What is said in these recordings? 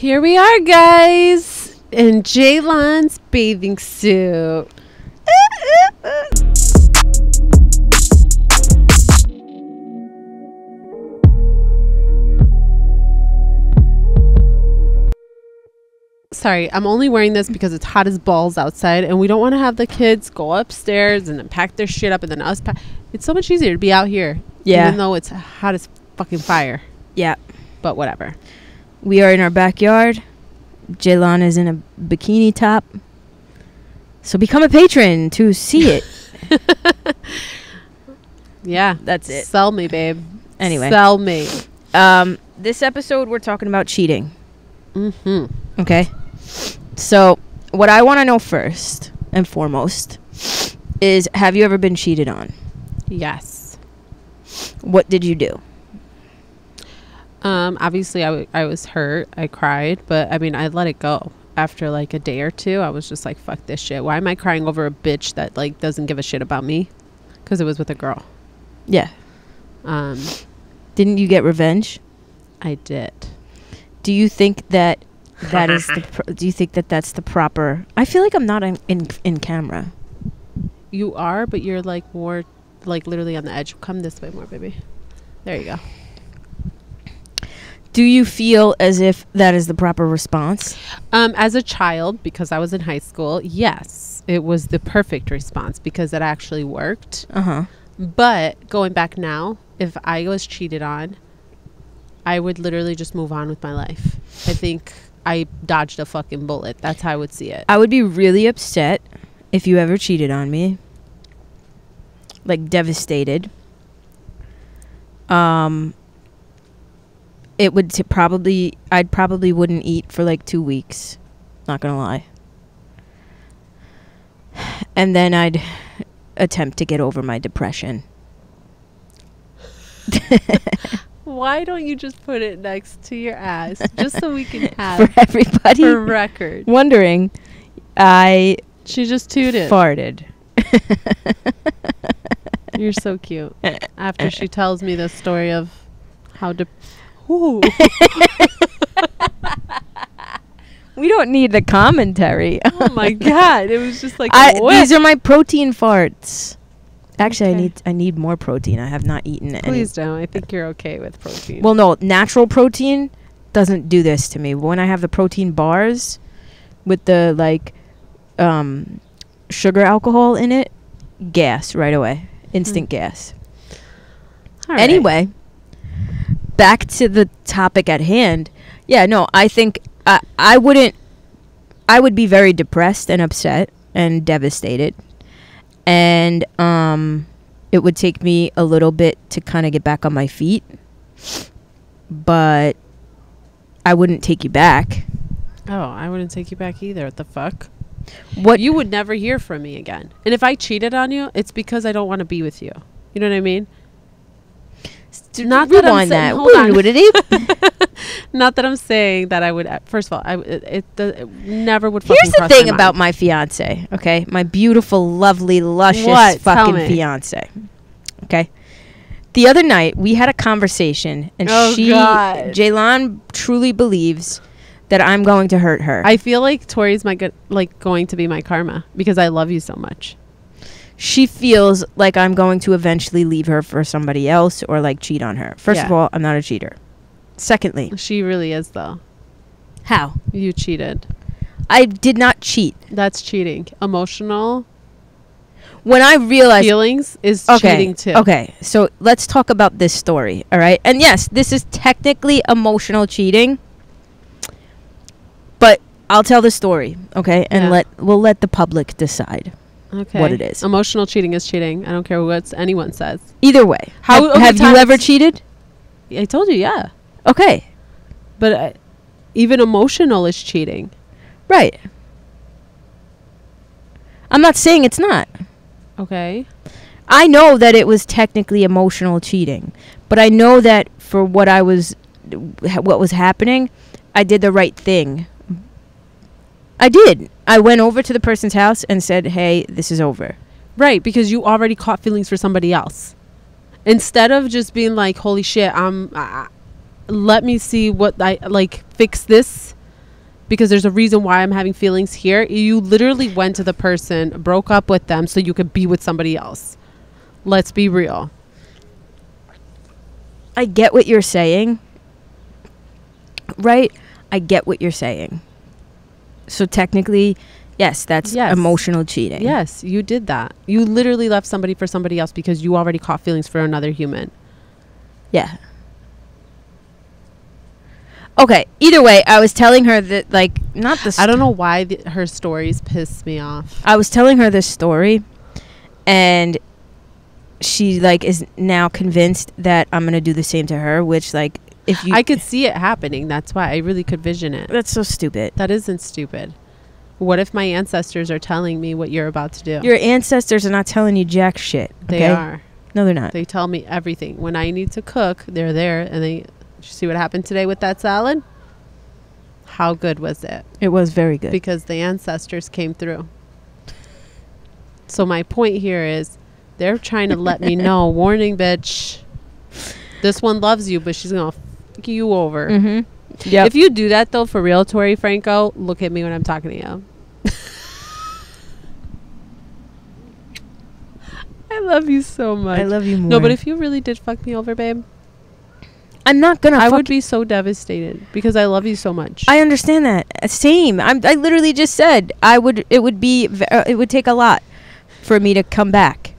Here we are, guys, in Jaylon's bathing suit. Sorry, I'm only wearing this because it's hot as balls outside, and we don't want to have the kids go upstairs and then pack their shit up and then us pack. It's so much easier to be out here, even though it's hot as fucking fire. Yeah. But whatever. We are in our backyard. Jaylon is in a bikini top. So become a patron to see it. Yeah. That's it. Sell me, babe. Anyway. Sell me. This episode, we're talking about cheating. Mm-hmm. Okay? So, what I want to know first and foremost is, have you ever been cheated on? Yes. What did you do? Obviously I was hurt. I cried, but I mean, I let it go after like a day or two. I was just like, fuck this shit. Why am I crying over a bitch that like doesn't give a shit about me? Because it was with a girl. Yeah. Didn't you get revenge? I did. Do you think that is do you think that that's the proper? I feel like I'm not in camera. You are, but you're like more like literally on the edge. Come this way more, baby. There you go. Do you feel as if that is the proper response? As a child, because I was in high school, yes, it was the perfect response because it actually worked. But going back now, if I was cheated on, I would literally just move on with my life. I think I dodged a fucking bullet. That's how I would see it. I would be really upset if you ever cheated on me. Like, devastated. It would I'd probably wouldn't eat for like 2 weeks. Not gonna lie. And then I'd attempt to get over my depression. Why don't you just put it next to your ass? Just so we can have for everybody for record. Wondering, she just tooted. Farted. You're so cute. After she tells me the story of how we don't need the commentary. Oh my god, it was just like these are my protein farts. Actually, okay. I need more protein. I have not eaten any. Please don't. I think you're okay with protein. Well, no, natural protein doesn't do this to me. When I have the protein bars with the like sugar alcohol in it, gas right away. Instant gas. All right. Anyway, back to the topic at hand. Yeah, no, I think I would be very depressed and upset and devastated. And it would take me a little bit to kind of get back on my feet. But I wouldn't take you back. Oh, I wouldn't take you back either. What the fuck? What? You would never hear from me again. And if I cheated on you, it's because I don't want to be with you. You know what I mean? Not that I'm saying, hold on. Not that I'm saying that I would. First of all, it never would. Here's the thing about my fiance. Okay, my beautiful, lovely, luscious fucking fiance. Okay, the other night we had a conversation, and Jaylon truly believes that I'm going to hurt her. I feel like Tori's going to be my karma because I love you so much. She feels like I'm going to eventually leave her for somebody else or like cheat on her. First of all, I'm not a cheater. Secondly, she really is though. How? You cheated. I did not cheat. That's cheating. Emotional. When I realized feelings is cheating too. Okay, so let's talk about this story. All right, and yes, this is technically emotional cheating, but I'll tell the story. Okay, and we'll let the public decide. Okay. What it is. Emotional cheating is cheating. I don't care what anyone says. Either way. Have you ever cheated? I told you, yeah. Okay. But even emotional is cheating. Right. I'm not saying it's not. Okay. I know that it was technically emotional cheating, but I know that for what was happening, I did the right thing. I did. I went over to the person's house and said, hey, this is over. Right, because you already caught feelings for somebody else. Instead of just being like, holy shit, let me see what fix this. because there's a reason why I'm having feelings here. You literally went to the person, broke up with them so you could be with somebody else. Let's be real. I get what you're saying. Right? I get what you're saying. So technically, yes, that's emotional cheating. Yes, you did that. You literally left somebody for somebody else because you already caught feelings for another human. Yeah. Okay, either way, I was telling her that, like, not the... I don't know why her stories piss me off. I was telling her this story, and she, like, is now convinced that I'm going to do the same to her, which, like, if you... I could see it happening. That's why I really could vision it. That's so stupid. That isn't stupid. What if my ancestors are telling me what you're about to do? Your ancestors are not telling you jack shit. Okay? They are. No, they're not. They tell me everything. When I need to cook, they're there, and they... Did you see what happened today with that salad? How good was it? It was very good. Because the ancestors came through. So my point here is they're trying to let me know, warning, bitch. This one loves you, but she's going to fuck you over. Mm-hmm. Yep. If you do that, though, for real, Tori Franco, look at me when I'm talking to you. I love you so much. I love you more. No, but if you really did fuck me over, babe, I'm not gonna. I would be so devastated because I love you so much. I understand that. Same. I literally just said I would. It would be. It would take a lot for me to come back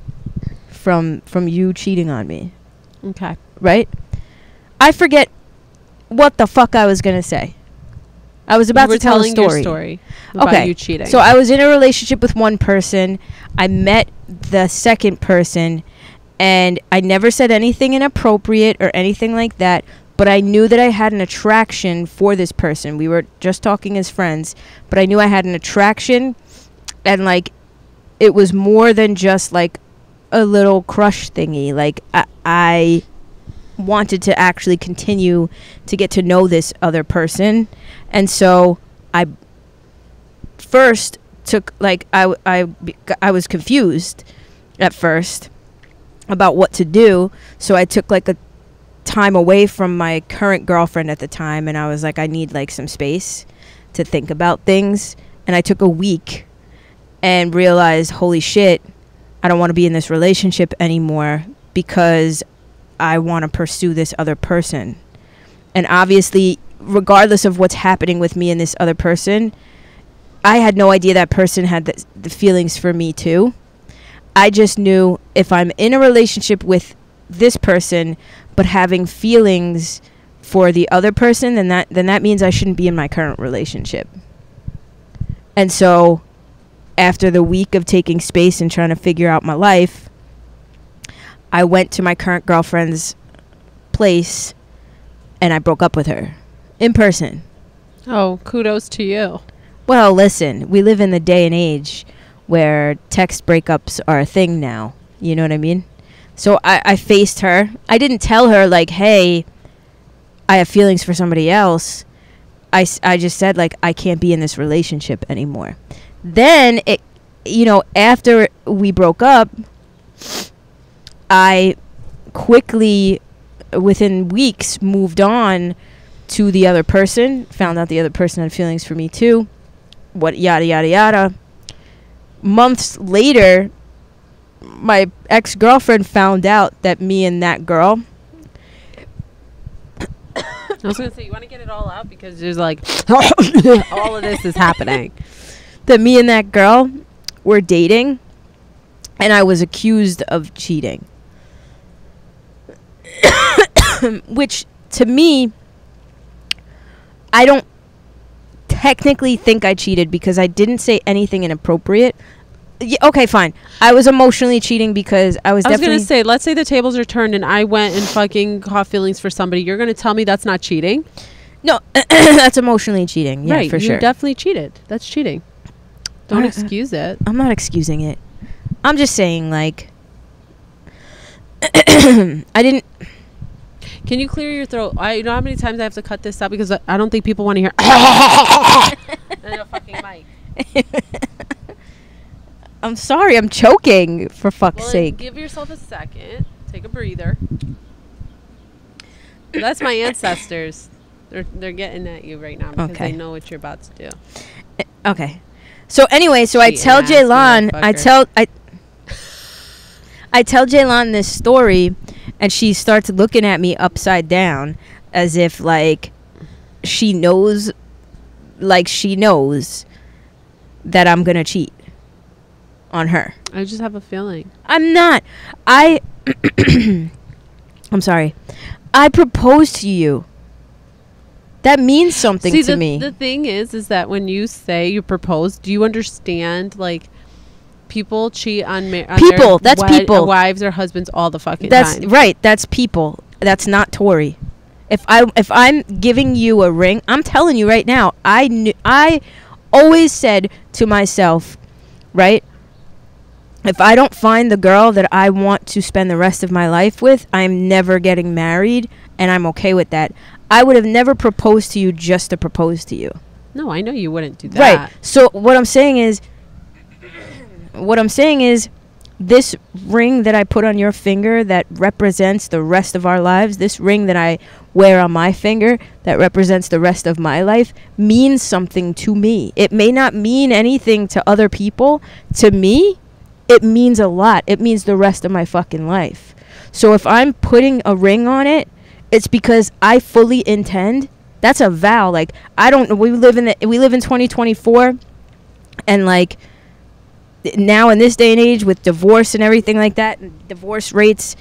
from you cheating on me. Okay. Right. I forget what the fuck I was gonna say. I was about to tell a story. Your story about you cheating. So I was in a relationship with one person. I met the second person. And I never said anything inappropriate or anything like that, but I knew that I had an attraction for this person. We were just talking as friends, but I knew I had an attraction, and, like, it was more than just, like, a little crush thingy. Like, I wanted to actually continue to get to know this other person, and so I first took, like, I was confused at first about what to do, so I took, like, a time away from my current girlfriend at the time, and I was like, I need, like, some space to think about things, and I took a week and realized, holy shit, I don't want to be in this relationship anymore because I want to pursue this other person. And obviously, regardless of what's happening with me and this other person, I had no idea that person had the feelings for me too. I just knew if I'm in a relationship with this person but having feelings for the other person, then that means I shouldn't be in my current relationship. And so after the week of taking space and trying to figure out my life, I went to my current girlfriend's place and I broke up with her in person. Oh, kudos to you. Well, listen, we live in the day and age where text breakups are a thing now. You know what I mean? So I faced her. I didn't tell her, like, hey, I have feelings for somebody else. I just said, like, I can't be in this relationship anymore. Then, after we broke up, I quickly, within weeks, moved on to the other person. Found out the other person had feelings for me too. What, yada, yada, yada. Months later, my ex-girlfriend found out that me and that girl... I was going to say, you want to get it all out? Because there's, like, all of this is happening. That me and that girl were dating, and I was accused of cheating. Which, to me, I don't technically think I cheated because I didn't say anything inappropriate. Okay, fine. I was emotionally cheating because I was definitely... going to say, let's say the tables are turned and I went and fucking caught feelings for somebody. You're going to tell me that's not cheating? No, that's emotionally cheating. Yeah, right, for sure. You definitely cheated. That's cheating. Don't excuse it. I'm not excusing it. I'm just saying, like... I didn't... Can you clear your throat? You know how many times I have to cut this out because I don't think people want to hear and a fucking mic. I'm sorry, I'm choking, for fuck's sake. Give yourself a second. Take a breather. That's my ancestors. They're getting at you right now because Okay. they know what you're about to do. Okay. So anyway, so I Cheating tell ass Jaylon, motherfucker. I tell Jaylon this story, and she starts looking at me upside down as if like she knows that I'm gonna cheat on her. I just have a feeling. I'm not. I'm sorry. I proposed to you. That means something to me. The thing is that when you say you propose, do you understand, like, people cheat on People, their that's people. wives or husbands all the fucking That's time. right. That's people. That's not Tori. If I'm giving you a ring, I'm telling you right now. I always said to myself, right? If I don't find the girl that I want to spend the rest of my life with, I'm never getting married, and I'm okay with that. I would have never proposed to you just to propose to you. No, I know you wouldn't do that. Right. So what I'm saying is this ring that I put on your finger that represents the rest of our lives, this ring that I wear on my finger that represents the rest of my life, means something to me. It may not mean anything to other people. To me, it means a lot. It means the rest of my fucking life. So if I'm putting a ring on it, it's because I fully intend. That's a vow. Like, I don't. We live in 2024, and like now in this day and age with divorce and everything like that, and divorce rates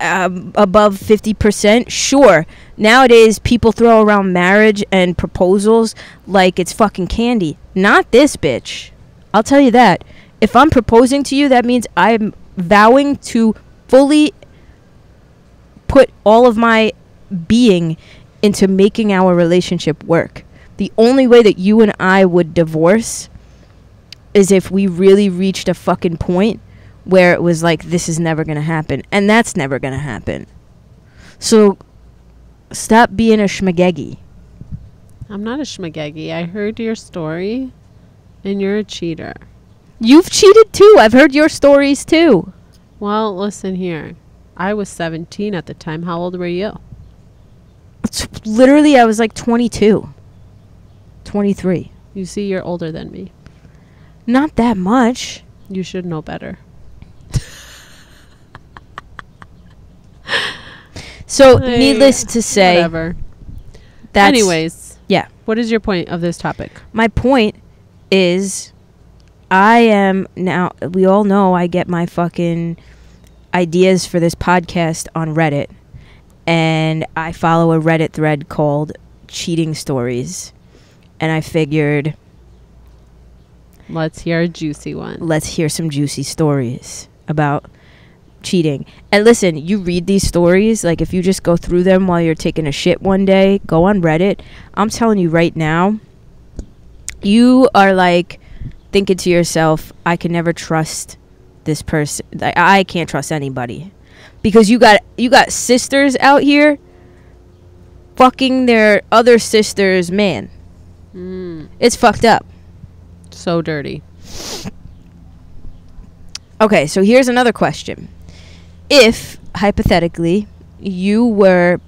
above 50%. Sure, nowadays people throw around marriage and proposals like it's fucking candy. Not this bitch. I'll tell you that. If I'm proposing to you, that means I'm vowing to fully put all of my being into making our relationship work. The only way that you and I would divorce is if we really reached a fucking point where it was like, this is never going to happen. And that's never going to happen. So stop being a schmagegi. I'm not a schmagegi. I heard your story, and you're a cheater. You've cheated too. I've heard your stories too. Well, listen here. I was 17 at the time. How old were you? Literally, I was like 22. 23. You see, you're older than me. Not that much. You should know better. So, needless to say, whatever. that's... Anyways. Yeah. What is your point of this topic? My point is, I am now... We all know I get my fucking ideas for this podcast on Reddit. And I follow a Reddit thread called Cheating Stories. And I figured... Let's hear a juicy one. Let's hear some juicy stories about cheating. And listen, you read these stories, like if you just go through them while you're taking a shit one day, go on Reddit. I'm telling you right now, you are like thinking to yourself, I can never trust this person. I can't trust anybody. Because you got sisters out here fucking their other sister's man. It's fucked up. So dirty. Okay, so here's another question. If, hypothetically, you were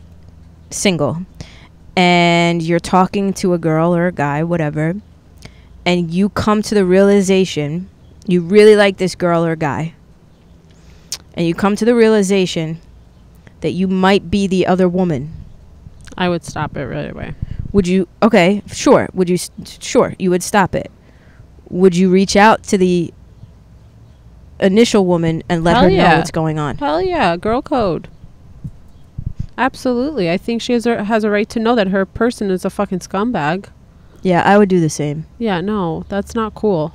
single and you're talking to a girl or a guy, whatever, and you come to the realization you really like this girl or guy, and you come to the realization that you might be the other woman, I would stop it right away. would you... Okay, sure. Would you... Sure, you would stop it. Would you reach out to the initial woman and let her know what's going on? Hell yeah, girl code. Absolutely. I think she has a right to know that her person is a fucking scumbag. Yeah, I would do the same. Yeah, no, that's not cool.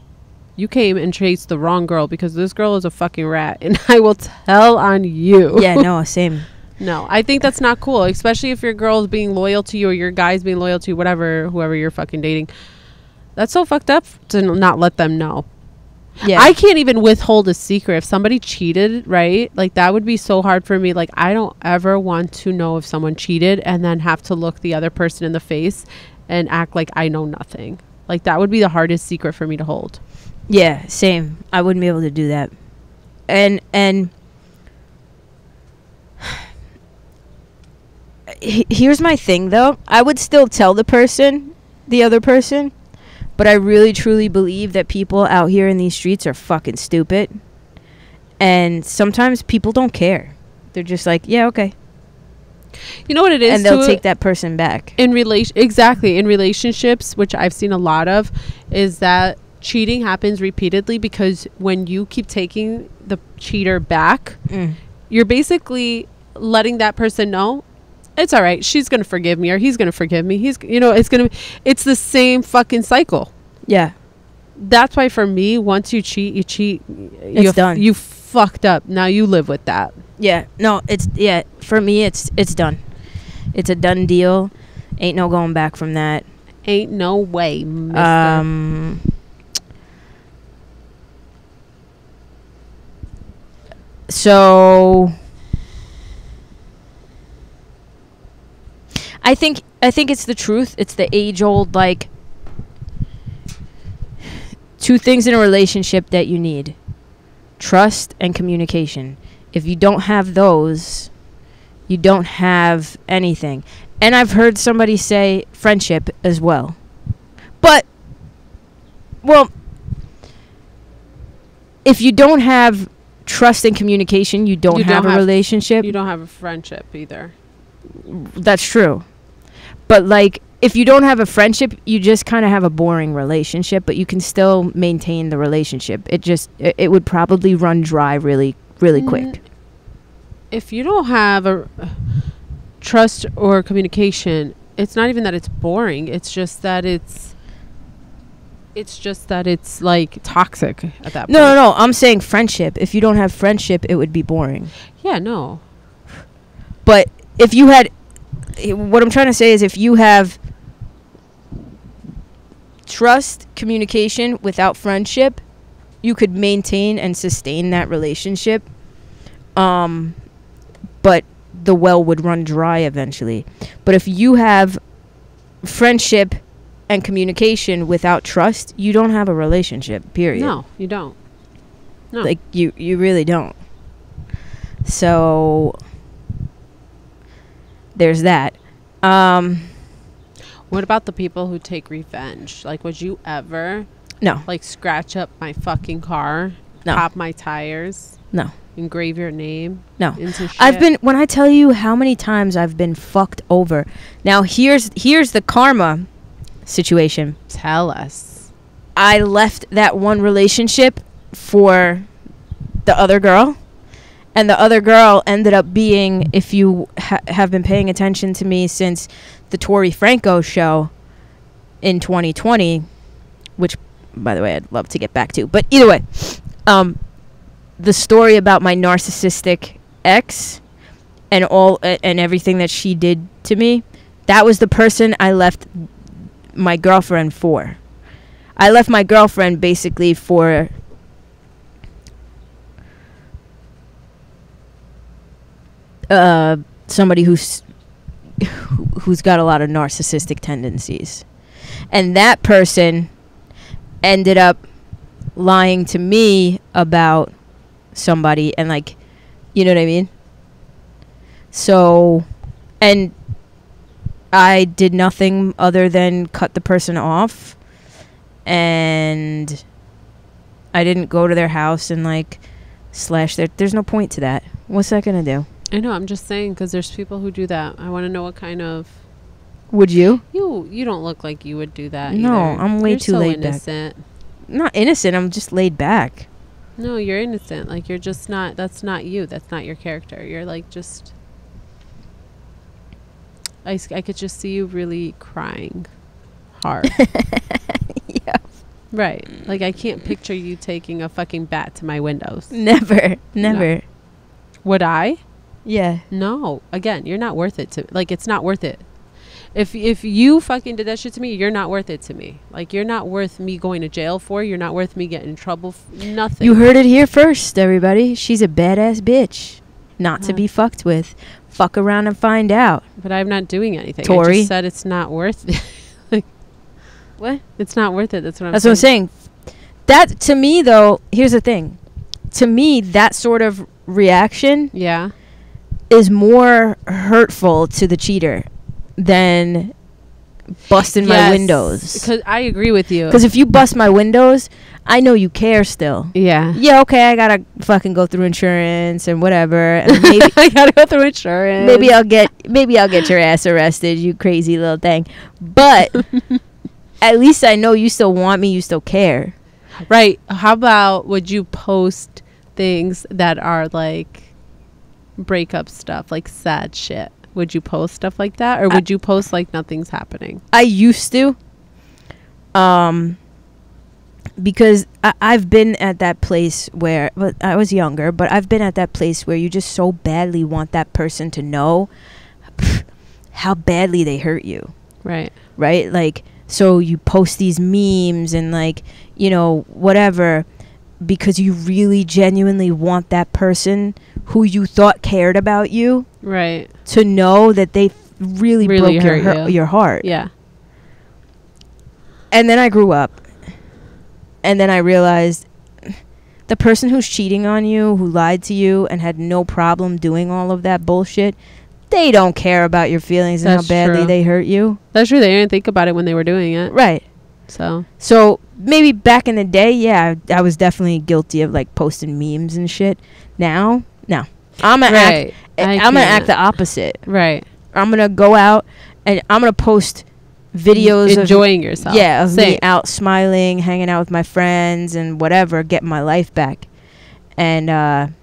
You came and chased the wrong girl because this girl is a fucking rat, and I will tell on you. Yeah, no, same. No, I think that's not cool, especially if your girl's being loyal to you or your guy's being loyal to you, whoever you're fucking dating. That's so fucked up to not let them know. Yeah. I can't even withhold a secret. If somebody cheated, right? Like, that would be so hard for me. Like, I don't ever want to know if someone cheated and then have to look the other person in the face and act like I know nothing. Like, that would be the hardest secret for me to hold. Yeah, same. I wouldn't be able to do that. And Here's my thing, though. I would still tell the other person, but I really truly believe that people out here in these streets are fucking stupid. And sometimes people don't care. They're just like, yeah, okay. You know what it is? And they'll take that person back. Exactly. In relationships, which I've seen a lot of, is that cheating happens repeatedly because when you keep taking the cheater back, you're basically letting that person know it's all right. She's going to forgive me, or he's going to forgive me. It's the same fucking cycle. Yeah. That's why for me, once you cheat, It's done. You fucked up. Now you live with that. Yeah. No, for me, it's done. It's a done deal. Ain't no going back from that. Ain't no way, mister. So I think it's the truth. It's the age-old, like, two things in a relationship that you need: trust and communication. If you don't have those, you don't have anything. And I've heard somebody say friendship as well. But, well, if you don't have trust and communication, you don't have a relationship. You don't have a friendship either. That's true. But, like, if you don't have a friendship, you just kind of have a boring relationship, but you can still maintain the relationship. It would probably run dry really, really quick. If you don't have a trust or communication, it's not even that it's boring. It's just that it's like toxic at that point. No. I'm saying friendship. If you don't have friendship, it would be boring. Yeah, no. But if you had, what I'm trying to say is, if you have trust, communication without friendship, you could maintain and sustain that relationship. But the well would run dry eventually. But if you have friendship and communication without trust, you don't have a relationship, period. No, you don't. No. Like, you really don't. So there's that. What about the people who take revenge? Like, would you ever like scratch up my fucking car, pop my tires, engrave your name into shit? When I tell you how many times I've been fucked over. Now here's the karma situation. Tell us. I left that one relationship for the other girl, and the other girl ended up being, if you have been paying attention to me since the Tori Franco show in 2020, which, by the way, I'd love to get back to, but either way, the story about my narcissistic ex and everything that she did to me, that was the person I left my girlfriend for. I left my girlfriend basically for somebody who's got a lot of narcissistic tendencies. And that person ended up lying to me about somebody, and, like, you know what I mean? So, and I did nothing other than cut the person off, and I didn't go to their house and, like, slash there's no point to that. What's that gonna do? I know, I'm just saying, because there's people who do that. I want to know what kind of... Would you? You don't look like you would do that. No, either. I'm way too laid innocent. back. Not innocent, I'm just laid back. No, you're innocent. Like, you're just not... That's not you. That's not your character. You're, like, just... I could just see you really crying hard. Yeah. Right. Like, I can't picture you taking a fucking bat to my windows. Never. No. Would I? Yeah. No. Again, you're not worth it to... Like, it's not worth it. If you fucking did that shit to me, you're not worth it to me. Like, you're not worth me going to jail for. You're not worth me getting in trouble. Nothing. You heard it here first, everybody. She's a badass bitch. Not to be fucked with. Fuck around and find out. But I'm not doing anything. Tori. I just said it's not worth it. Like, what? It's not worth it. That's what I'm saying. That, to me, though, here's the thing. To me, that sort of reaction... Yeah. is more hurtful to the cheater than busting my windows. Because I agree with you. Because if you bust my windows, I know you care still. Yeah. Yeah, okay, I gotta fucking go through insurance and whatever. And maybe I gotta go through insurance. maybe I'll get your ass arrested, you crazy little thing. But at least I know you still want me, you still care. Right. How about, would you post things that are like breakup stuff, like sad shit? Would you post stuff like that, or would you post like nothing's happening? I used to, because I've been at that place where, but I was younger, but I've been at that place where you just so badly want that person to know how badly they hurt you. Right. Right? Like, so you post these memes and like, you know, whatever, because you really genuinely want that person who you thought cared about you, right, to know that they really broke your heart. Yeah. And then I grew up, and then I realized the person who's cheating on you, who lied to you and had no problem doing all of that bullshit, they don't care about your feelings and how badly they hurt you. That's true. They didn't think about it when they were doing it. Right. So maybe back in the day, yeah, I was definitely guilty of like posting memes and shit. Now, no. I'm gonna act the opposite. Right. I'm gonna go out and I'm gonna post videos enjoying yourself. Yeah, of me out smiling, hanging out with my friends and whatever, getting my life back. And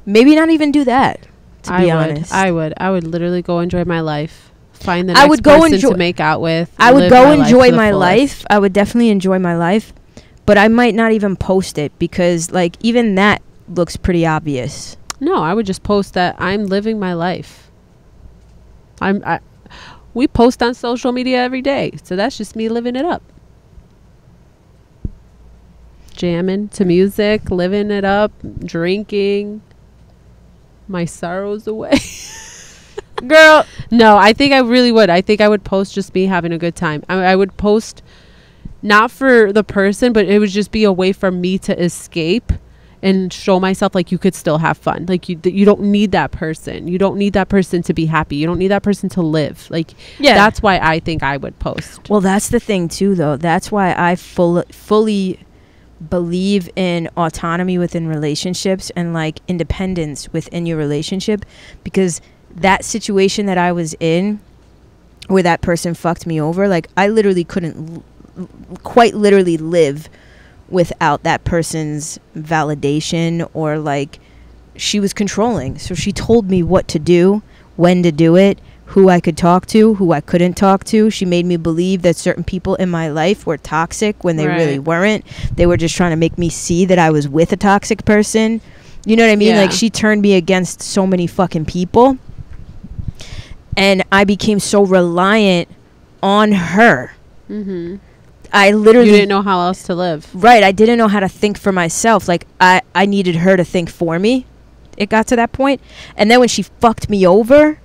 maybe not even do that, to be honest. I would literally go enjoy my life. Find the next person to make out with. I would go enjoy my life. I would definitely enjoy my life, but I might not even post it because like even that looks pretty obvious. No, I would just post that I'm living my life. We post on social media every day, so that's just me living it up. Jamming to music, living it up, drinking my sorrows away. Girl, no, I think I really would. I think I would post just me having a good time. I would post not for the person, but it would just be a way for me to escape and show myself like you could still have fun. Like you don't need that person. You don't need that person to be happy. You don't need that person to live. Like, yeah, that's why I think I would post. Well, that's the thing too, though. That's why I fully believe in autonomy within relationships and like independence within your relationship, because that situation that I was in where that person fucked me over, like I literally couldn't quite literally live without that person's validation, or like she was controlling. So she told me what to do, when to do it, who I could talk to, who I couldn't talk to. She made me believe that certain people in my life were toxic when they really weren't. They were just trying to make me see that I was with a toxic person. You know what I mean? Like she turned me against so many fucking people. And I became so reliant on her. Mm-hmm. I literally... You didn't know how else to live. Right. I didn't know how to think for myself. Like, I needed her to think for me. It got to that point. And then when she fucked me over...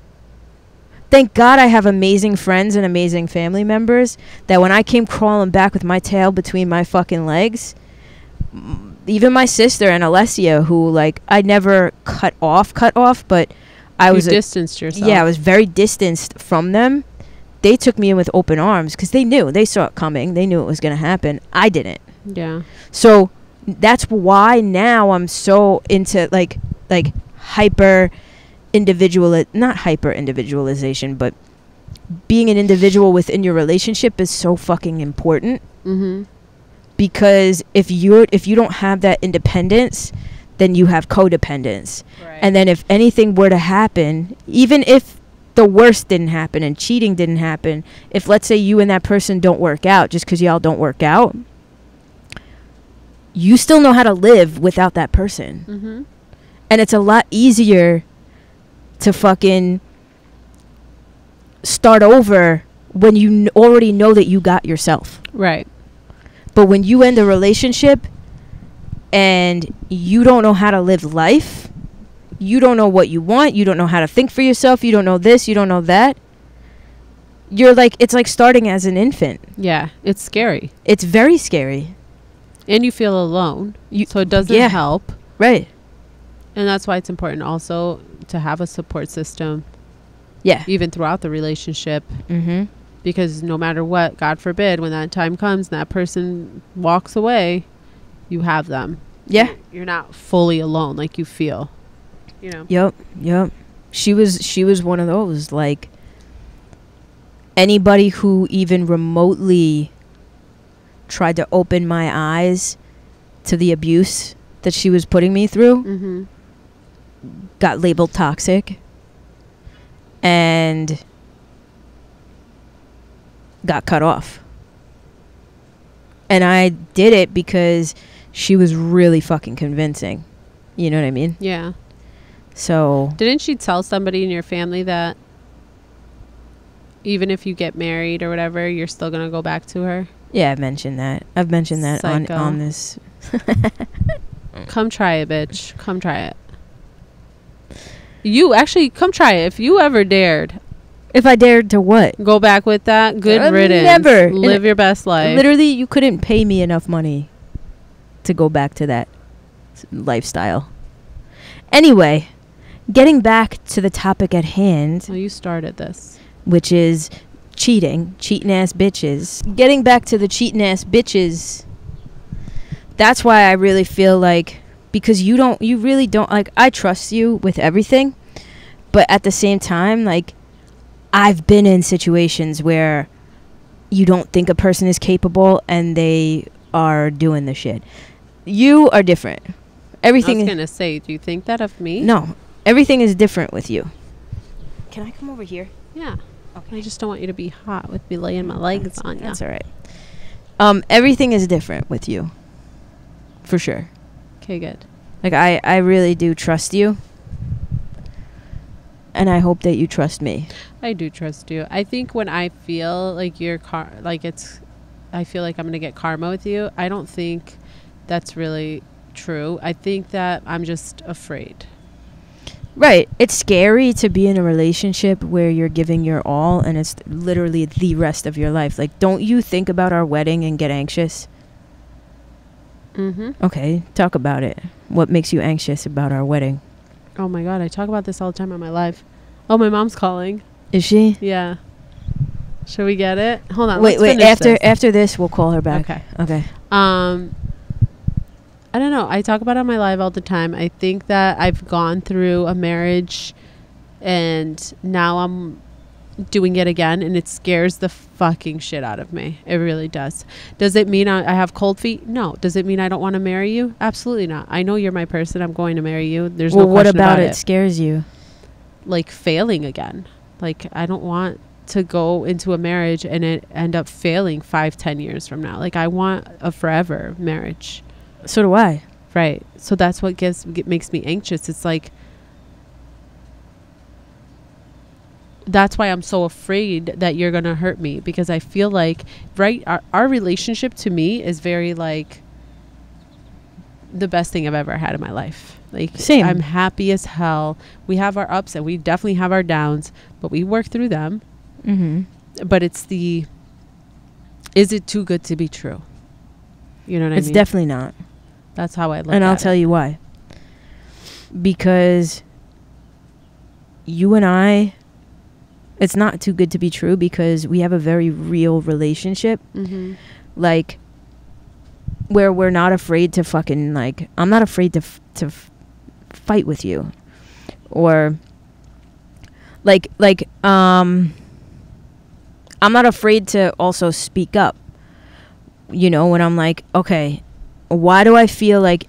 Thank God I have amazing friends and amazing family members that when I came crawling back with my tail between my fucking legs... Even my sister and Alessia, who, like, I never cut off, but... You distanced yourself. Yeah, I was very distanced from them. They took me in with open arms because they knew. They saw it coming. They knew it was going to happen. I didn't. Yeah. So that's why now I'm so into like hyper individual, not hyper individualization, but being an individual within your relationship is so fucking important. Mm-hmm. Because if you don't have that independence, then you have codependence. Right. And then if anything were to happen, even if the worst didn't happen and cheating didn't happen, if let's say you and that person don't work out just because y'all don't work out, you still know how to live without that person. Mm-hmm. And it's a lot easier to fucking start over when you already know that you got yourself. Right. But when you end a relationship and you don't know how to live life, you don't know what you want, you don't know how to think for yourself, you don't know this, you don't know that, you're like, it's like starting as an infant. Yeah, it's scary. It's very scary. And you feel alone, so it doesn't help. Right. And that's why it's important also to have a support system. Yeah. Even throughout the relationship. Mm-hmm. Because no matter what, God forbid, when that time comes and that person walks away, you have them. Yeah. You're not fully alone like you feel. You know? Yep. She was one of those, like, anybody who even remotely tried to open my eyes to the abuse that she was putting me through Mm-hmm. got labeled toxic and got cut off. And I did it because she was really fucking convincing. You know what I mean? Yeah. So Didn't she tell somebody in your family that even if you get married or whatever, you're still going to go back to her? yeah, I've mentioned that Psycho. on this. Come try it, bitch. Come try it. You actually come try it. If you ever dared If I dared to what? go back with that, good riddance. Never. Live your best life. Literally, you couldn't pay me enough money to go back to that lifestyle. Anyway, getting back to the topic at hand, Well, you started this. which is cheating ass bitches. Getting back to the cheating ass bitches, that's why I really feel like, because you really don't, like, I trust you with everything, but at the same time, like, I've been in situations where you don't think a person is capable and they are doing the shit. You are different. Everything I was is, going to say, do you think that of me? no, everything is different with you. Can I come over here? Yeah. Okay. I just don't want you to be hot with me laying my legs on you. That's all right. Everything is different with you. For sure. Okay, good. Like, I really do trust you. And I hope that you trust me. I do trust you. I think when I feel like I feel like I'm going to get karma with you, I don't think that's really true. I think that I'm just afraid. Right. It's scary to be in a relationship where you're giving your all and it's literally the rest of your life. Like, don't you think about our wedding and get anxious? Mm-hmm. Okay, talk about it. What makes you anxious about our wedding? Oh my God, I talk about this all the time on my live. Oh, my mom's calling. Is she? Yeah. Should we get it? Hold on. Wait, let's finish this. after this, we'll call her back. Okay. I don't know. I talk about it on my live all the time. I think that I've gone through a marriage and now I'm doing it again and it scares the fucking shit out of me. It really does. Does it mean I have cold feet? No. Does it mean I don't want to marry you? Absolutely not. I know you're my person. I'm going to marry you. There's no question what about it. It scares you? Like failing again. Like I don't want to go into a marriage and it end up failing 5-10 years from now. Like I want a forever marriage. So do I. Right. So that's what makes me anxious. It's like, that's why I'm so afraid that you're going to hurt me, because I feel like, right, our relationship to me is very like the best thing I've ever had in my life. Like, same. I'm happy as hell. We have our ups and we definitely have our downs, but we work through them. Mm-hmm. But it's is it too good to be true? You know what I mean? It's definitely not. That's how I look at it. And I'll tell you why. Because you and I, it's not too good to be true because we have a very real relationship. Mm-hmm. Like, where we're not afraid to fucking, like, I'm not afraid to fight with you. Or, I'm not afraid to also speak up. You know, when I'm like, okay, why do I feel like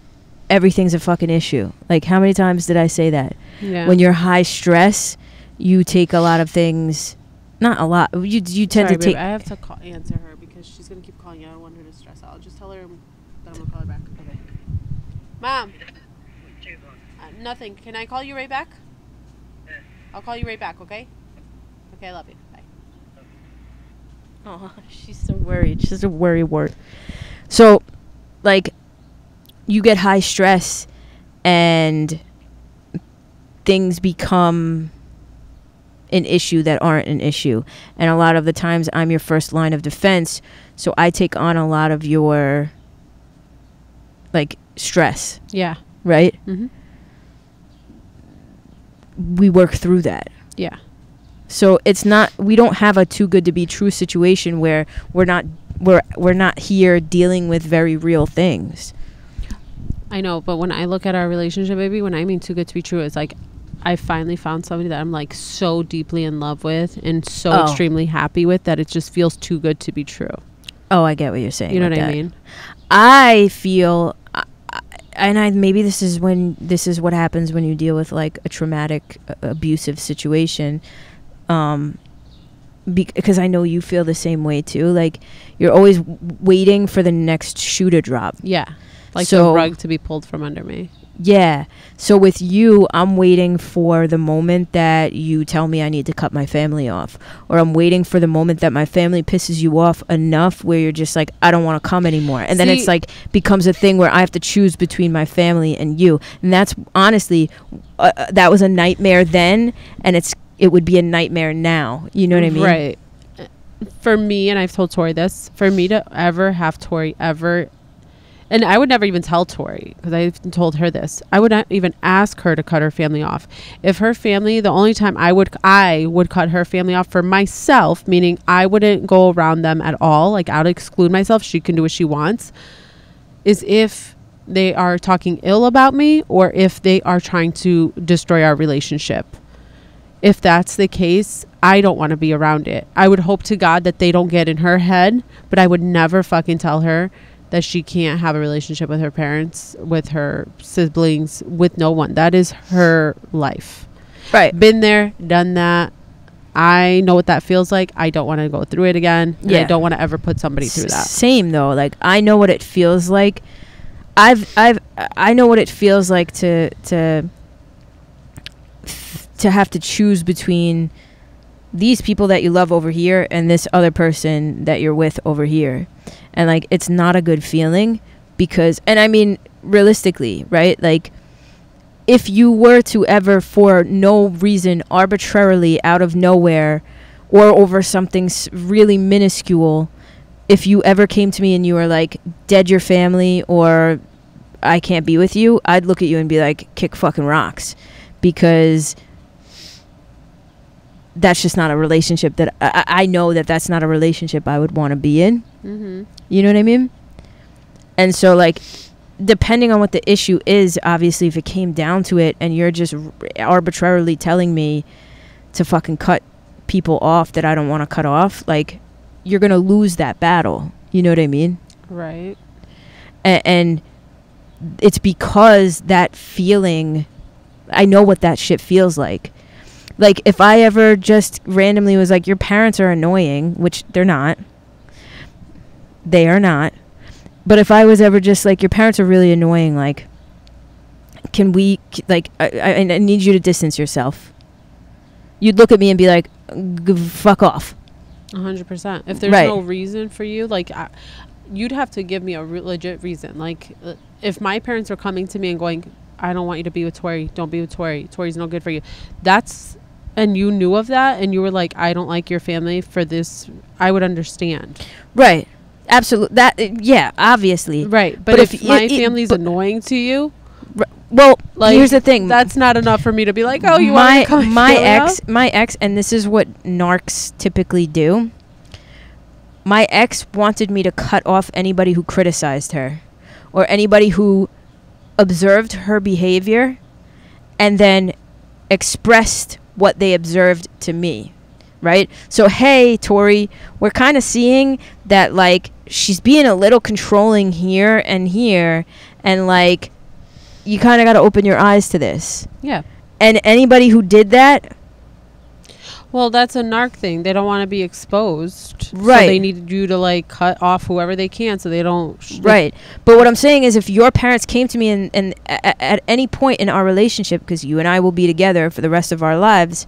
everything's a fucking issue? Like, how many times did I say that? Yeah. When you're high stress, you take a lot of things. Not a lot. You tend to take. Babe, I have to answer her because she's gonna keep calling you. I don't want her to stress out. I'll just tell her that I'm gonna call her back. Okay. Mom. Nothing. Can I call you right back? I'll call you right back. Okay. Okay. I love you. Bye. Oh, she's so worried. She's a worry wart. So, like, you get high stress and things become an issue that aren't an issue. And a lot of the times I'm your first line of defense. So I take on a lot of your, like, stress. Yeah. Right? Mm-hmm. we work through that. Yeah. So it's not, we don't have a too good to be true situation where we're not here dealing with very real things. I know, but when I look at our relationship, baby, when I mean too good to be true, it's like I finally found somebody that I'm like so deeply in love with and so extremely happy with that it just feels too good to be true. Oh, I get what you're saying. You know what I mean? I feel, maybe this is what happens when you deal with like a traumatic, abusive situation. Because I know you feel the same way too. Like you're always waiting for the next shoe to drop. Yeah. Like the rug to be pulled from under me. Yeah. So with you, I'm waiting for the moment that you tell me I need to cut my family off. Or I'm waiting for the moment that my family pisses you off enough where you're just like, I don't want to come anymore. And then it's like becomes a thing where I have to choose between my family and you. And that's honestly, that was a nightmare then. And it would be a nightmare now. You know what I mean? Right. For me, and I've told Tori this, for me to ever have Tori ever... And I would never even tell Tori, because I've told her this. I would not even ask her to cut her family off. If her family, the only time I would cut her family off for myself, meaning I wouldn't go around them at all, like I would exclude myself, she can do what she wants, is if they are talking ill about me or if they are trying to destroy our relationship. If that's the case, I don't want to be around it. I would hope to God that they don't get in her head, but I would never fucking tell her that she can't have a relationship with her parents, with her siblings, with no one. That is her life. Right. Been there, done that. I know what that feels like. I don't want to go through it again. Yeah. I don't want to ever put somebody through that. Same though. Like I know what it feels like. I know what it feels like to have to choose between these people that you love over here and this other person that you're with over here. And like it's not a good feeling because, and I mean realistically, right, like if you were to ever for no reason arbitrarily out of nowhere or over something really minuscule, if you ever came to me and you were like dead your family or I can't be with you, I'd look at you and be like kick fucking rocks, because that's just not a relationship that I know that's not a relationship I would want to be in. Mm-hmm. You know what I mean? And so like depending on what the issue is, obviously if it came down to it and you're just arbitrarily telling me to fucking cut people off that I don't want to cut off, like you're going to lose that battle. You know what I mean? Right. And it's because that feeling, I know what that shit feels like. Like if I ever just randomly was like, your parents are annoying, which they're not. They are not. But if I was ever just like, your parents are really annoying, like, can we, like, I need you to distance yourself. You'd look at me and be like, fuck off. 100%. If there's no reason for you, like, you'd have to give me a legit reason. Like, if my parents were coming to me and going, I don't want you to be with Tori. Don't be with Tori. Tori's no good for you. And you knew of that and you were like, I don't like your family for this, I would understand. Right. Absolutely. That, yeah, obviously. Right. But if my family's annoying to you, well, like, here's the thing. That's not enough for me to be like, oh, you want to come my ex, and this is what narcs typically do. My ex wanted me to cut off anybody who criticized her or anybody who observed her behavior and then expressed what they observed to me, right? So, hey, Tori, we're kind of seeing that, like, she's being a little controlling here, and, like, you kind of got to open your eyes to this. Yeah. And anybody who did that... Well, that's a narc thing. They don't want to be exposed. Right. So they need you to, like, cut off whoever they can so they don't... Right. But what I'm saying is if your parents came to me and at any point in our relationship, because you and I will be together for the rest of our lives,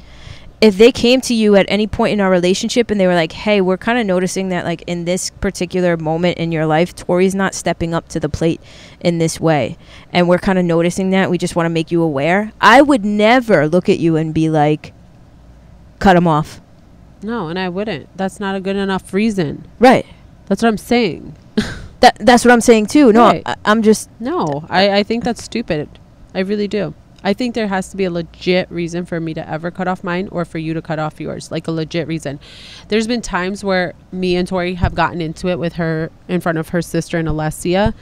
if they came to you at any point in our relationship and they were like, hey, we're kind of noticing that, like, in this particular moment in your life, Tori's not stepping up to the plate in this way. And we're kind of noticing that. We just want to make you aware. I would never look at you and be like... cut them off. No, and I wouldn't. That's not a good enough reason. Right. That's what I'm saying. That's what I'm saying too. No, right. I'm just... No, I think that's stupid. I really do. I think there has to be a legit reason for me to ever cut off mine or for you to cut off yours. Like a legit reason. There's been times where me and Tori have gotten into it with her in front of her sister and Alessia.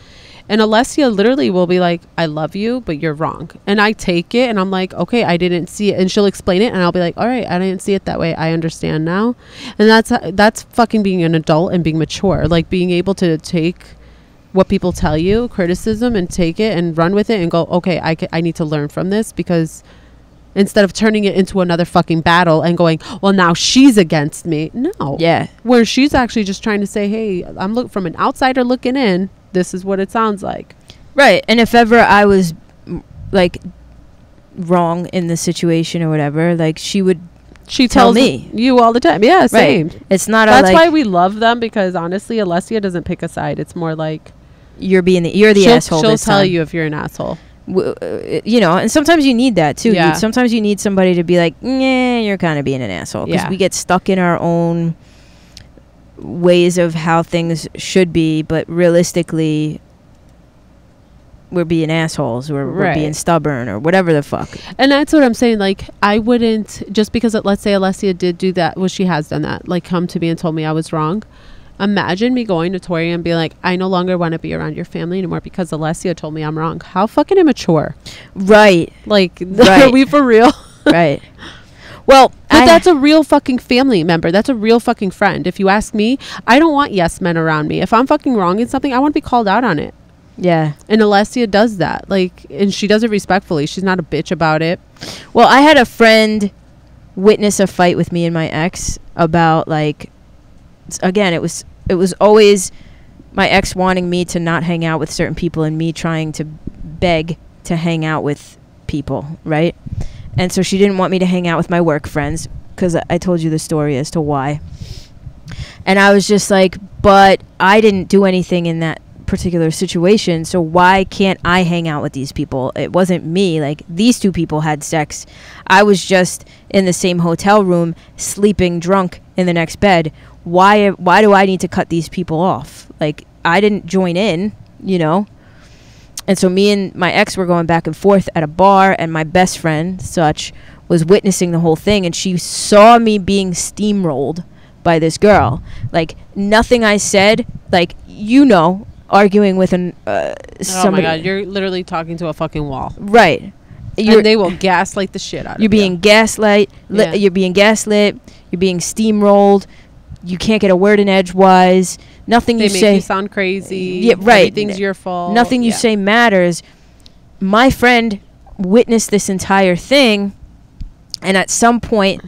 And Alessia literally will be like, I love you, but you're wrong. And I take it and I'm like, okay, I didn't see it. And she'll explain it and I'll be like, all right, I didn't see it that way. I understand now. And that's fucking being an adult and being mature. Like being able to take what people tell you, criticism, and take it and run with it and go, okay, I need to learn from this, because instead of turning it into another fucking battle and going, well, now she's against me. No. Yeah. Where she's actually just trying to say, hey, I'm from an outsider looking in. This is what it sounds like. Right. And if ever I was like wrong in the situation or whatever, like she tells me you all the time. Yeah, same. Right. It's not that's why we love them, because honestly, Alessia doesn't pick a side. It's more like you're the asshole. She'll tell you if you're an asshole. You know, and sometimes you need that too. Yeah. Sometimes you need somebody to be like, yeah, you're kind of being an asshole, because we get stuck in our own ways of how things should be, but realistically we're being assholes, or we're being stubborn, or whatever the fuck. And that's what I'm saying. Like, I wouldn't, just because let's say Alessia did do that, well, she has done that, like come to me and told me I was wrong. Imagine me going to Tori and be like, I no longer want to be around your family anymore because Alessia told me I'm wrong. How fucking immature. Right. Like, are we for real? Right. Well, but that's a real fucking family member. That's a real fucking friend. If you ask me, I don't want yes men around me. If I'm fucking wrong in something, I want to be called out on it. Yeah. And Alessia does that. Like, and she does it respectfully. She's not a bitch about it. Well, I had a friend witness a fight with me and my ex about, like, again, it was always my ex wanting me to not hang out with certain people and me trying to beg to hang out with people, right? And so she didn't want me to hang out with my work friends, because I told you the story as to why. And I was just like, but I didn't do anything in that particular situation, so why can't I hang out with these people? It wasn't me. Like, these two people had sex. I was just in the same hotel room, sleeping drunk in the next bed. Why do I need to cut these people off? Like, I didn't join in, you know? And so me and my ex were going back and forth at a bar, and my best friend, Such, was witnessing the whole thing, and she saw me being steamrolled by this girl. Like, nothing I said, like, you know, arguing with somebody. Oh my God, you're literally talking to a fucking wall. Right. And they will gaslight the shit out of you. You're being gaslit. You're being gaslit. You're being steamrolled. You can't get a word in edgewise. Nothing you say. They make you sound crazy. Yeah, right. Everything's your fault. Nothing you say matters. My friend witnessed this entire thing, and at some point,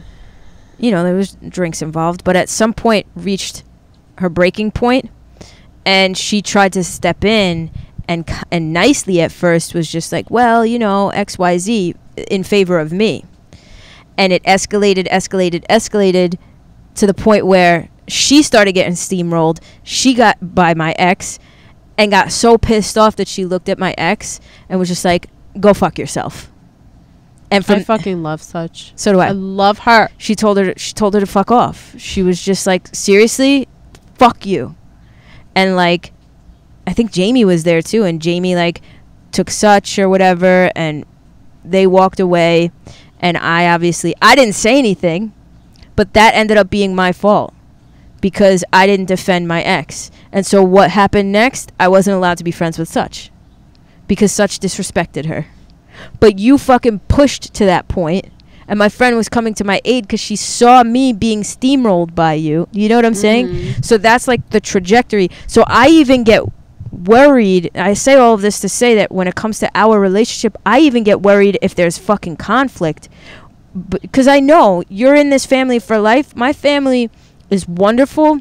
you know, there was drinks involved, but at some point reached her breaking point, and she tried to step in, and nicely at first was just like, well, you know, XYZ in favor of me. And it escalated to the point where she started getting steamrolled. She got by my ex and got so pissed off that she looked at my ex and was just like, go fuck yourself. And I fucking love Such. So do I. I love her. She told her to fuck off. She was just like, seriously, fuck you. And like, I think Jamie was there too, and Jamie like took Such or whatever, and they walked away. And I didn't say anything, but that ended up being my fault because I didn't defend my ex. And so what happened next? I wasn't allowed to be friends with Such because Such disrespected her. But you fucking pushed to that point, and my friend was coming to my aid because she saw me being steamrolled by you. You know what I'm saying? So that's like the trajectory. So I even get worried. I say all of this to say that when it comes to our relationship, I even get worried if there's fucking conflict, because I know you're in this family for life. My family is wonderful.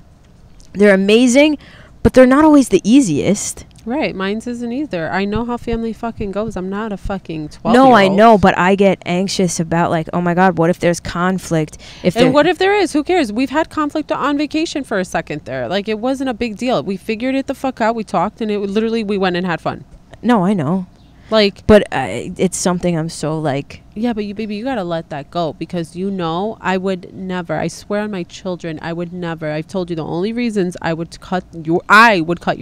They're amazing, but they're not always the easiest. Right. Mine's isn't either. I know how family fucking goes. I'm not a fucking 12-year-old. No, I know, but I get anxious about like, oh my God, what if there's conflict? And what if there is? Who cares? We've had conflict on vacation for a second there. Like, it wasn't a big deal. We figured it the fuck out. We talked, and we went and had fun. No, I know. Like, but it's something I'm so like. Yeah, but you gotta let that go, because I would never. I swear on my children, I would never. I've told you the only reasons I would cut your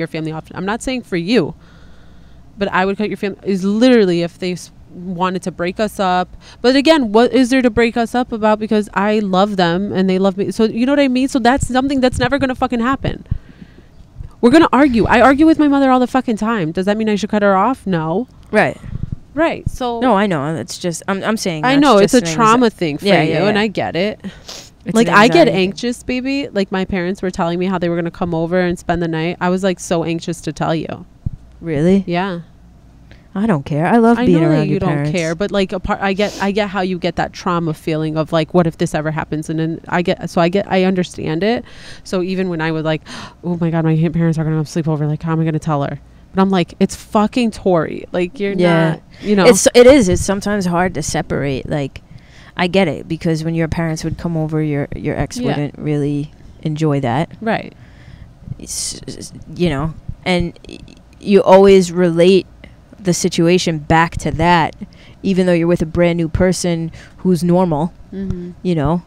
family off. I'm not saying for you, but I would cut your family is literally if they wanted to break us up. But again, what is there to break us up about? Because I love them and they love me. So you know what I mean? So that's something that's never going to fucking happen. We're going to argue. I argue with my mother all the fucking time. Does that mean I should cut her off? No. Right. Right. So No, I know. It's just I'm saying. I know it's a trauma thing for you, and I get it. It's like an I get anxiety thing. anxious, baby. Like my parents were telling me how they were going to come over and spend the night. I was like so anxious to tell you. Really? Yeah. I don't care. I love being I know around that you your parents. don't care, but like I get how you get that trauma feeling of like, what if this ever happens? And then I understand it. So even when I was like, oh my God, my parents are going to have sleepover, like how am I going to tell her? But I'm like, it's fucking Tori. Like you're not, you know. It's sometimes hard to separate. Like I get it, because when your parents would come over, your ex wouldn't really enjoy that. Right. You know, and you always relate the situation back to that, even though you're with a brand new person who's normal, you know.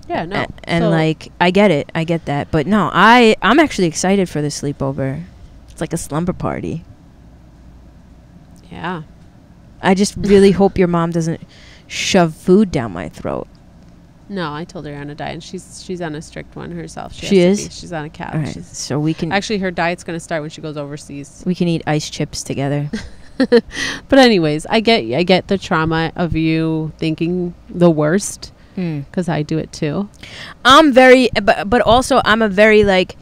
Yeah, no. And like, I get it. I get that. But no, I'm actually excited for the sleepover. It's like a slumber party. Yeah. I just really hope your mom doesn't shove food down my throat. No, I told her on a diet, and she's on a strict one herself. She is? She's on a couch. Right. So we can actually, her diet's going to start when she goes overseas. We can eat ice chips together. But anyways, I get the trauma of you thinking the worst, because I do it too. I'm very, but also I'm a very like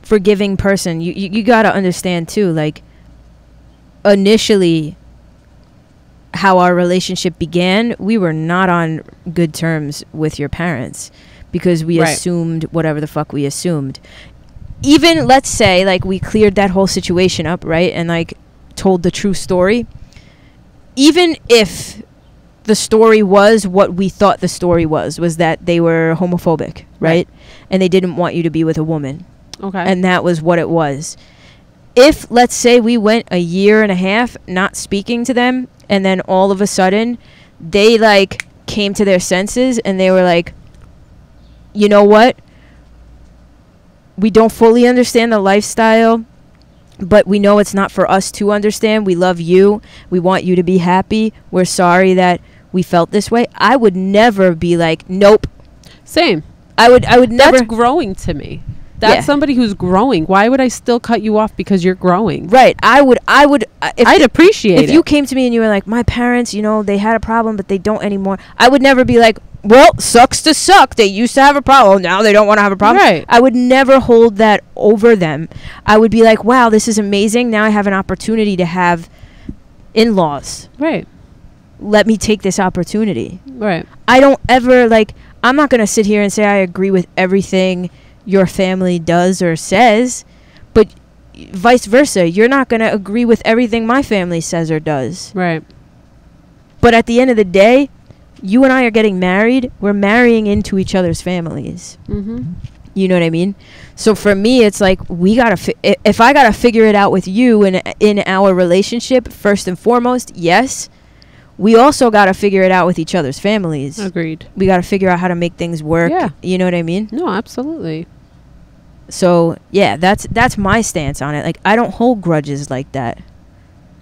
forgiving person. You gotta understand too. Like initially, how our relationship began, we were not on good terms with your parents because we assumed whatever the fuck we assumed. Even let's say like we cleared that whole situation up, right, and like told the true story. Even if the story was what we thought the story was that they were homophobic, right? And they didn't want you to be with a woman. Okay. And that was what it was. If, let's say, we went a year and a half not speaking to them, and then all of a sudden they like came to their senses and they were like, you know what? We don't fully understand the lifestyle, but we know it's not for us to understand. We love you. We want you to be happy. We're sorry that we felt this way. I would never be like, nope. Same. I would never. That's growing to me. That's somebody who's growing. Why would I still cut you off because you're growing? Right. I'd appreciate it. If you came to me and you were like, my parents, you know, they had a problem, but they don't anymore. I would never be like, well, sucks to suck. They used to have a problem. Now they don't want to have a problem. Right. I would never hold that over them. I would be like, wow, this is amazing. Now I have an opportunity to have in-laws. Right. Let me take this opportunity. Right. I don't ever, like, I'm not going to sit here and say I agree with everything your family does or says, but vice versa. You're not going to agree with everything my family says or does. Right. But at the end of the day, you and I are getting married. We're marrying into each other's families. Mm-hmm. You know what I mean? So for me, it's like we gotta. If I gotta figure it out with you in our relationship, first and foremost, yes. We also gotta figure it out with each other's families. Agreed. We gotta figure out how to make things work. Yeah. You know what I mean? No, absolutely. So yeah, that's my stance on it. Like I don't hold grudges like that.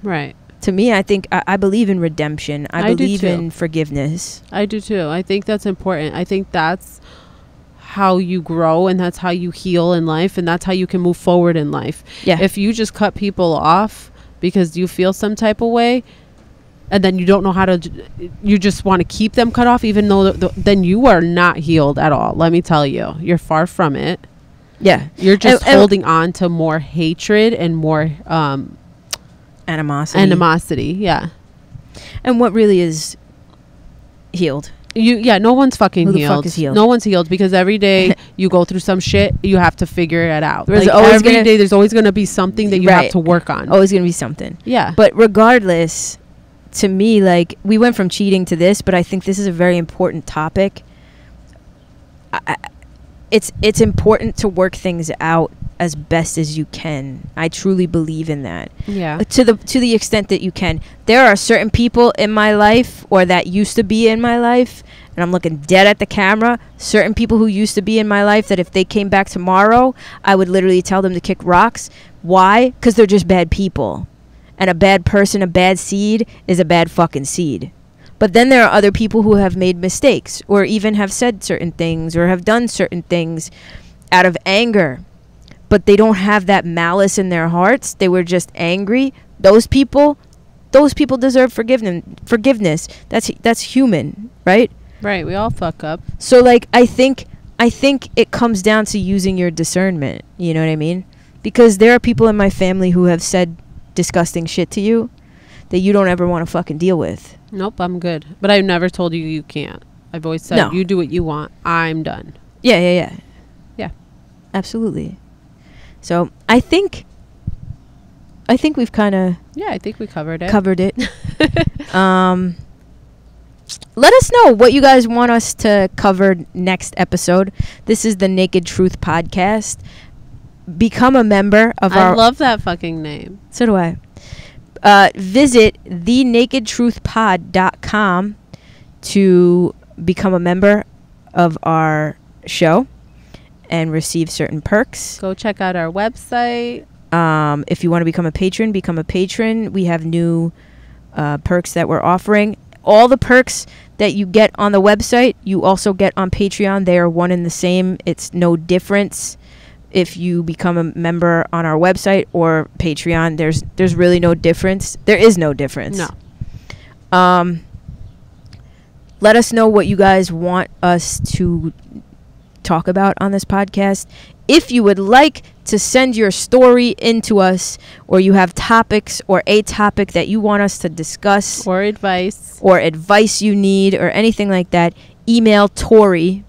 Right. To me, I think I believe in redemption. I believe in forgiveness. I do too. I think that's important. I think that's how you grow, and that's how you heal in life, and that's how you can move forward in life. Yeah. If you just cut people off because you feel some type of way, and then you don't know how to, you just want to keep them cut off, even though then you are not healed at all. Let me tell you, you're far from it. Yeah. You're just holding on to more hatred and more animosity. Yeah. And what really is healed? No one's fucking Who the healed. fuck is healed? No one's healed, because every day you go through some shit, you have to figure it out. There's like always every day there's always going to be something that you have to work on. Always going to be something. Yeah. But regardless, to me, like, we went from cheating to this, but I think this is a very important topic. It's important to work things out as best as you can. I truly believe in that. Yeah. To the extent that you can. There are certain people in my life, or that used to be in my life, and I'm looking dead at the camera, certain people who used to be in my life that if they came back tomorrow, I would literally tell them to kick rocks. Why? Because they're just bad people. and a bad person, a bad seed, is a bad fucking seed. But then there are other people who have made mistakes, or even have said certain things, or have done certain things out of anger, but they don't have that malice in their hearts. They were just angry. Those people deserve forgiveness. That's human, right? Right, we all fuck up. So like I think it comes down to using your discernment, you know what I mean? Because there are people in my family who have said disgusting shit to you that you don't ever want to fucking deal with. Nope, I'm good. But I've never told you you can't. I've always said, No. You do what you want. I'm done. Yeah. Yeah. Absolutely. So I think we've kind of Yeah, I think we covered it. Let us know what you guys want us to cover next episode. This is the Naked Truth Podcast. Become a member of I love that fucking name. So do I. Visit thenakedtruthpod.com to become a member of our show and receive certain perks. Go check out our website. If you want to become a patron, we have new perks that we're offering. All the perks that you get on the website, you also get on Patreon. They are one and the same. It's no difference if you become a member on our website or Patreon. There's really no difference. There is no difference. No. Let us know what you guys want us to talk about on this podcast. If you would like to send your story into us, or you have topics or a topic that you want us to discuss, Or advice. or advice you need, or anything like that, email Tori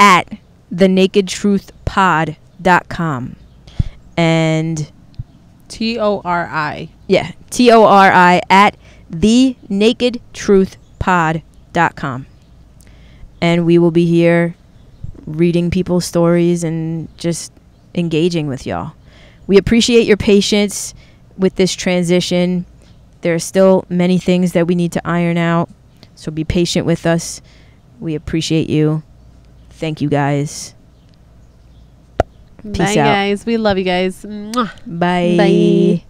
at thenakedtruthpod.com. And TORI. yeah, TORI at thenakedtruthpod.com. And we will be here reading people's stories and just engaging with y'all. We appreciate your patience with this transition. There are still many things that we need to iron out, so be patient with us. We appreciate you. Thank you, guys. Bye, out. guys. We love you guys. Mwah. Bye. Bye.